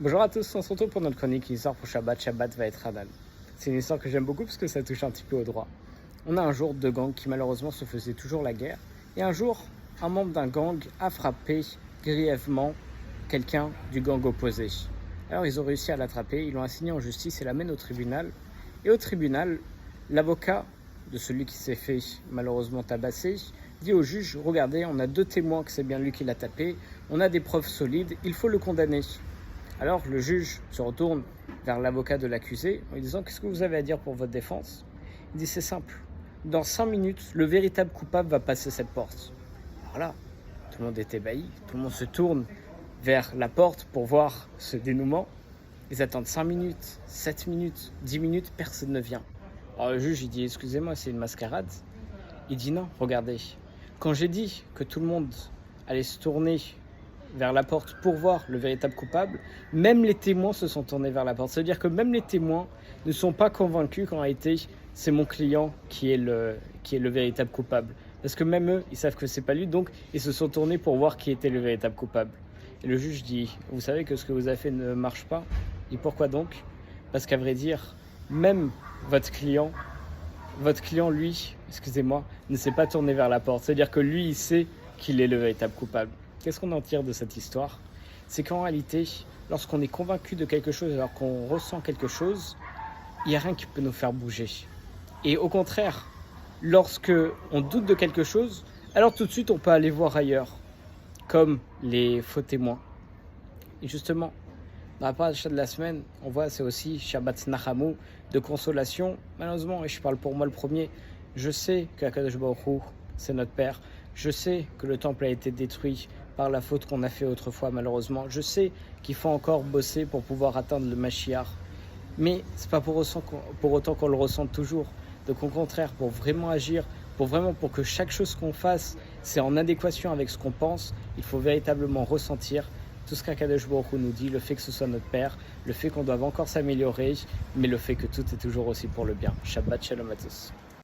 Bonjour à tous, on se retrouve pour notre chronique une histoire pour Shabbat va être Hadal. C'est une histoire que j'aime beaucoup parce que ça touche un petit peu au droit. On a un jour deux gangs qui malheureusement se faisaient toujours la guerre. Et un jour, un membre d'un gang a frappé grièvement quelqu'un du gang opposé. Alors ils ont réussi à l'attraper, ils l'ont assigné en justice et l'amènent au tribunal. Et au tribunal, l'avocat de celui qui s'est fait malheureusement tabasser dit au juge, regardez, on a deux témoins que c'est bien lui qui l'a tapé, on a des preuves solides, il faut le condamner. Alors le juge se retourne vers l'avocat de l'accusé en lui disant, qu'est-ce que vous avez à dire pour votre défense? Il dit, c'est simple, dans 5 minutes, le véritable coupable va passer cette porte. Alors là, tout le monde est ébahi, tout le monde se tourne vers la porte pour voir ce dénouement. Ils attendent 5 minutes, 7 minutes, 10 minutes, personne ne vient. Alors le juge, il dit, excusez-moi, c'est une mascarade. Il dit non, regardez, quand j'ai dit que tout le monde allait se tourner vers la porte pour voir le véritable coupable, même les témoins se sont tournés vers la porte. Ça veut dire que même les témoins ne sont pas convaincus qu'en réalité, c'est mon client qui est le véritable coupable. Parce que même eux, ils savent que c'est pas lui, donc ils se sont tournés pour voir qui était le véritable coupable. Et le juge dit, vous savez que ce que vous avez fait ne marche pas. Et pourquoi donc? Parce qu'à vrai dire, même votre client, lui, excusez-moi, ne s'est pas tourné vers la porte. C'est-à-dire que lui, il sait qu'il est le véritable coupable. Qu'est-ce qu'on en tire de cette histoire? C'est qu'en réalité, lorsqu'on est convaincu de quelque chose, alors qu'on ressent quelque chose, il n'y a rien qui peut nous faire bouger. Et au contraire, lorsque on doute de quelque chose, alors tout de suite, on peut aller voir ailleurs, comme les faux témoins. Et justement, dans la paracha de la semaine, on voit, c'est aussi Shabbat Nachamu, de consolation. Malheureusement, et je parle pour moi le premier, je sais qu'Akadosh Baruch Hu, c'est notre Père. Je sais que le temple a été détruit par la faute qu'on a fait autrefois, malheureusement. Je sais qu'il faut encore bosser pour pouvoir atteindre le Mashiach. Mais ce n'est pas pour autant qu'on le ressente toujours. Donc au contraire, pour vraiment agir, pour que chaque chose qu'on fasse, c'est en adéquation avec ce qu'on pense, il faut véritablement ressentir tout ce qu'Akadosh Baruch Hu nous dit, le fait que ce soit notre Père, le fait qu'on doive encore s'améliorer, mais le fait que tout est toujours aussi pour le bien. Shabbat Shalom à tous.